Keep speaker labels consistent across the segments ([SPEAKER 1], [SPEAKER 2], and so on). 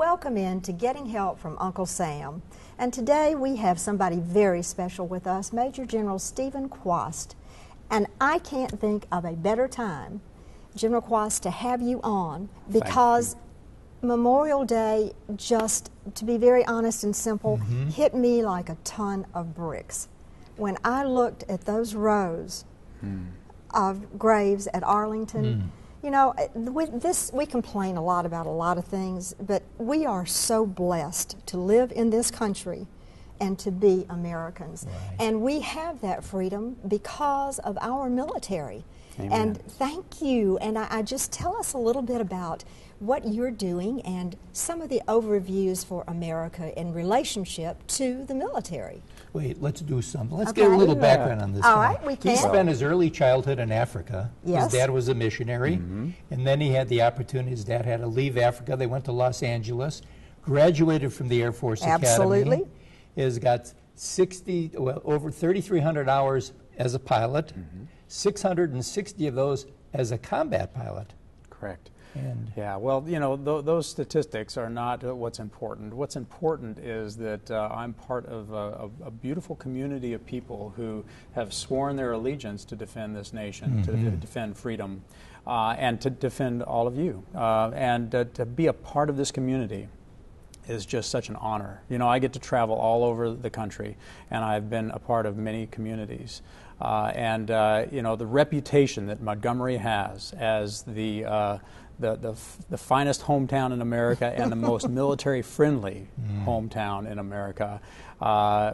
[SPEAKER 1] welcome in to Getting Help from Uncle Sam. And today we have somebody very special with us, Major General Stephen Kwast. And I can't think of a better time, General Kwast, to have you on, because Memorial Day, just to be very honest and simple, hit me like a ton of bricks. When I looked at those rows of graves at Arlington, you know, we complain a lot about a lot of things, but we are so blessed to live in this country and to be Americans.
[SPEAKER 2] Right.
[SPEAKER 1] And we have that freedom because of our military.
[SPEAKER 3] Amen.
[SPEAKER 1] And thank you. And I just tell us a little bit about what you're doing and some of the overviews for America in relationship to the military.
[SPEAKER 2] Wait, let's do something. Let's get a little background on this
[SPEAKER 1] All
[SPEAKER 2] guy.
[SPEAKER 1] right, we can.
[SPEAKER 2] He spent his early childhood in Africa.
[SPEAKER 1] Yes.
[SPEAKER 2] His dad was a missionary, and then he had the opportunity. His dad had to leave Africa. They went to Los Angeles, graduated from the Air Force
[SPEAKER 1] Absolutely.
[SPEAKER 2] Academy. Has got over 3,300 hours as a pilot, 660 of those as a combat pilot.
[SPEAKER 3] Correct.
[SPEAKER 2] And
[SPEAKER 3] yeah, well, you know, those statistics are not what's important. What's important is that I'm part of a beautiful community of people who have sworn their allegiance to defend this nation, to defend freedom, and to defend all of you. And to be a part of this community is just such an honor. You know, I get to travel all over the country, and I've been a part of many communities. You know, the reputation that Montgomery has as the finest hometown in America and the most military-friendly hometown in America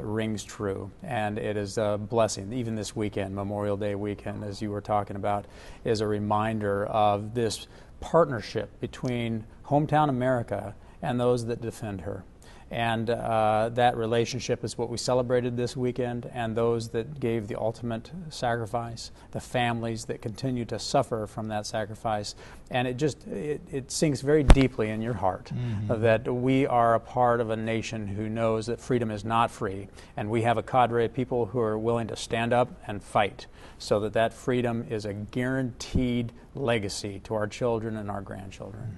[SPEAKER 3] rings true, and it is a blessing. Even this weekend, Memorial Day weekend, as you were talking about, is a reminder of this partnership between hometown America and those that defend her. And that relationship is what we celebrated this weekend, and those that gave the ultimate sacrifice, the families that continue to suffer from that sacrifice. And it sinks very deeply in your heart that we are a part of a nation who knows that freedom is not free, and we have a cadre of people who are willing to stand up and fight so that that freedom is a guaranteed legacy to our children and our grandchildren.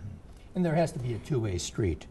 [SPEAKER 2] And there has to be a two-way street.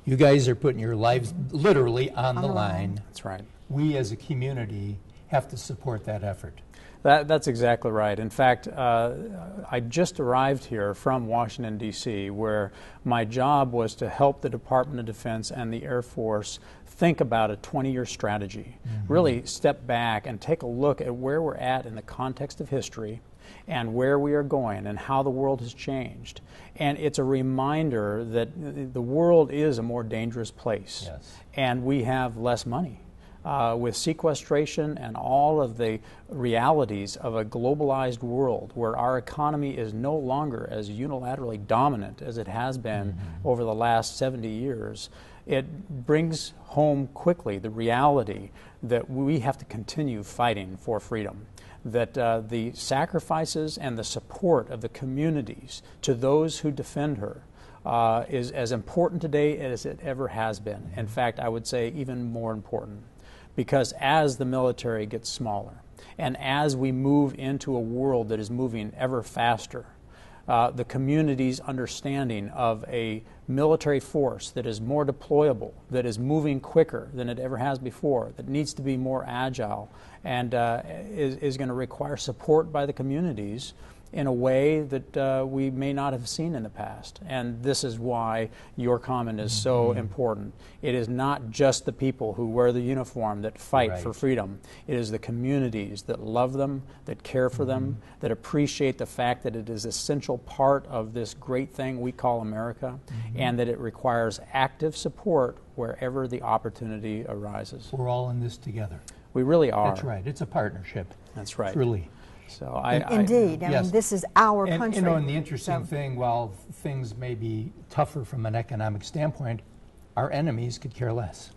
[SPEAKER 2] You guys are putting your lives literally on the line.
[SPEAKER 3] That's right.
[SPEAKER 2] We as a community have to support that effort.
[SPEAKER 3] That's exactly right. In fact, I just arrived here from Washington, D.C., where my job was to help the Department of Defense and the Air Force think about a 20-year strategy, really step back and take a look at where we're at in the context of history and where we are going and how the world has changed. And it's a reminder that the world is a more dangerous place, and we have less money. With sequestration and all of the realities of a globalized world where our economy is no longer as unilaterally dominant as it has been over the last 70 years, it brings home quickly the reality that we have to continue fighting for freedom, that the sacrifices and the support of the communities to those who defend her is as important today as it ever has been. In fact, I would say even more important. Because as the military gets smaller, and as we move into a world that is moving ever faster, the community's understanding of a military force that is more deployable, that is moving quicker than it ever has before, that needs to be more agile, and is going to require support by the communities in a way that we may not have seen in the past. And this is why your comment is so important. It is not just the people who wear the uniform that fight for freedom. It is the communities that love them, that care for them, that appreciate the fact that it is an essential part of this great thing we call America, and that it requires active support wherever the opportunity arises.
[SPEAKER 2] We're all in this together.
[SPEAKER 3] We really are.
[SPEAKER 2] That's right. It's a partnership.
[SPEAKER 3] That's right.
[SPEAKER 2] Truly.
[SPEAKER 3] So
[SPEAKER 1] Indeed. I mean, this is our country.
[SPEAKER 2] You know, and the interesting thing, while things may be tougher from an economic standpoint, our enemies could care less.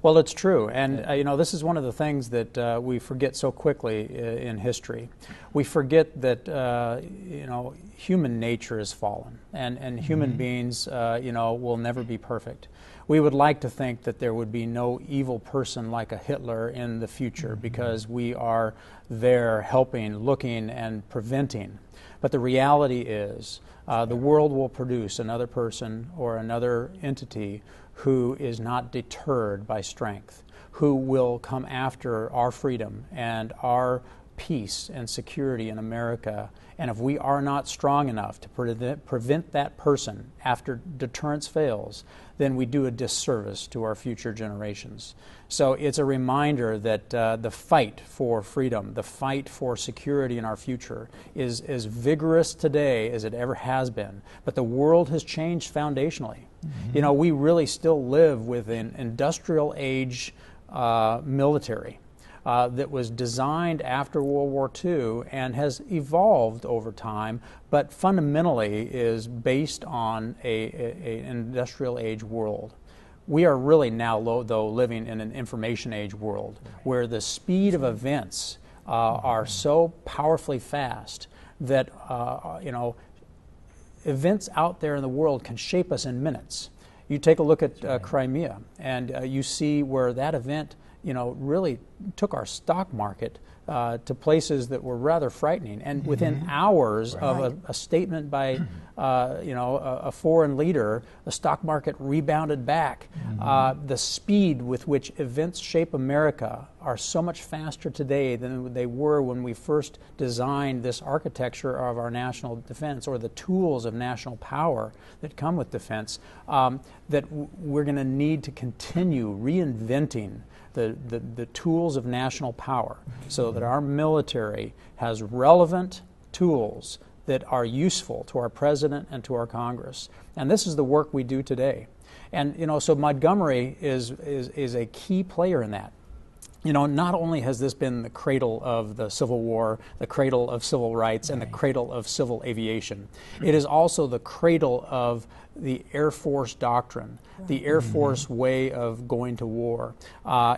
[SPEAKER 3] Well, it's true. And, you know, this is one of the things that we forget so quickly in history. We forget that, you know, human nature is fallen, and human beings, you know, will never be perfect. We would like to think that there would be no evil person like a Hitler in the future because we are there helping, looking, and preventing. But the reality is The world will produce another person or another entity who is not deterred by strength, who will come after our freedom and our peace and security in America. And if we are not strong enough to prevent that person after deterrence fails, then we do a disservice to our future generations. So it's a reminder that the fight for freedom, the fight for security in our future is as vigorous today as it ever has been. But the world has changed foundationally. Mm-hmm. You know, we really still live with an industrial age military that was designed after World War II and has evolved over time, but fundamentally is based on an industrial age world. We are really now, though, living in an information age world where the speed of events are so powerfully fast that events out there in the world can shape us in minutes. You take a look at Crimea, and you see where that event really took our stock market to places that were rather frightening. And within hours of a statement by, a foreign leader, the stock market rebounded back. The speed with which events shape America are so much faster today than they were when we first designed this architecture of our national defense, or the tools of national power that come with defense, that we're going to need to continue reinventing the tools of national power so that our military has relevant tools that are useful to our president and to our Congress. And this is the work we do today. And so Montgomery is a key player in that. Not only has this been the cradle of the Civil War, the cradle of civil rights, and the cradle of civil aviation, it is also the cradle of the Air Force doctrine, the Air Force way of going to war,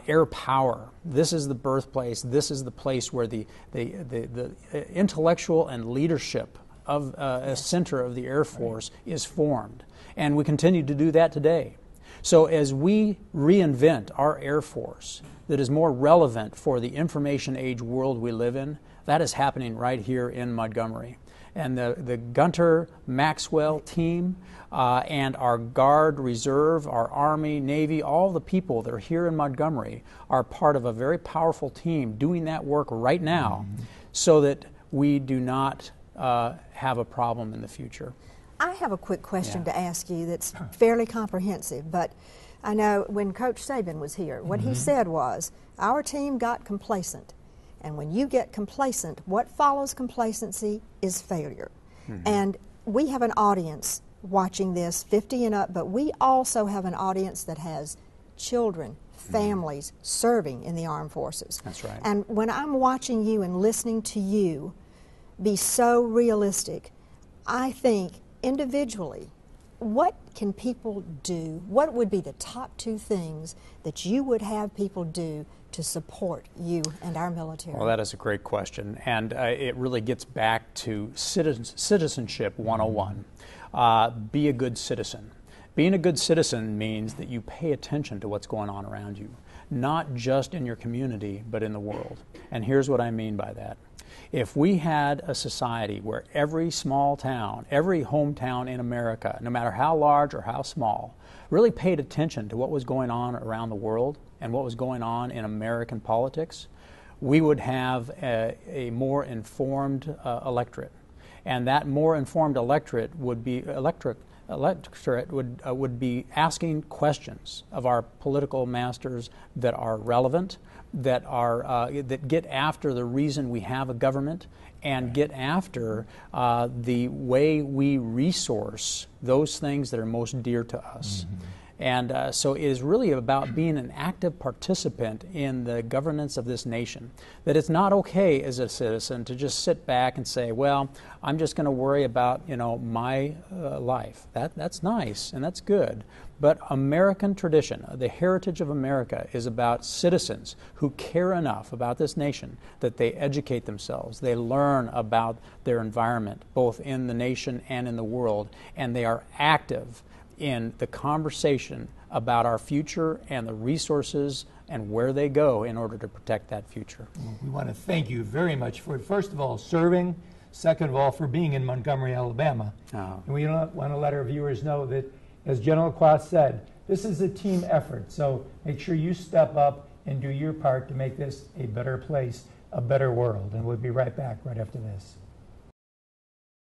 [SPEAKER 3] air power. This is the birthplace. This is the place where the intellectual and leadership of a center of the Air Force is formed. And we continue to do that today. So as we reinvent our Air Force that is more relevant for the information age world we live in, that is happening right here in Montgomery. And the Gunter Maxwell team and our Guard, Reserve, our Army, Navy, all the people that are here in Montgomery are part of a very powerful team doing that work right now so that we do not have a problem in the future.
[SPEAKER 1] I have a quick question to ask you that's fairly comprehensive, but I know when Coach Saban was here, what he said was, our team got complacent. And when you get complacent, what follows complacency is failure. And we have an audience watching this, 50 and up, but we also have an audience that has children, families serving in the armed forces.
[SPEAKER 3] That's right.
[SPEAKER 1] And when I'm watching you and listening to you be so realistic, I think individually, what can people do? What would be the top 2 things that you would have people do to support you and our military?
[SPEAKER 3] Well, that is a great question, and it really gets back to citizenship 101. Be a good citizen. Being a good citizen means that you pay attention to what's going on around you, not just in your community, but in the world. And here's what I mean by that. If we had a society where every small town, every hometown in America, no matter how large or how small, really paid attention to what was going on around the world and what was going on in American politics, we would have a more informed electorate. And that more informed electorate would be would be asking questions of our political masters that are relevant, that get after the reason we have a government, and get after the way we resource those things that are most dear to us. And so it is really about being an active participant in the governance of this nation. That it's not okay as a citizen to just sit back and say, well, I'm just going to worry about, my life. That's nice and that's good. But American tradition, the heritage of America, is about citizens who care enough about this nation that they educate themselves. They learn about their environment, both in the nation and in the world, and they are active in the conversation about our future and the resources and where they go in order to protect that future.
[SPEAKER 2] We want to thank you very much for, first of all, serving Second of all, for being in Montgomery, Alabama.
[SPEAKER 3] Oh.
[SPEAKER 2] And we want to let our viewers know that, as General Kwast said, this is a team effort. So make sure you step up and do your part to make this a better place, a better world. And we'll be right back right after this.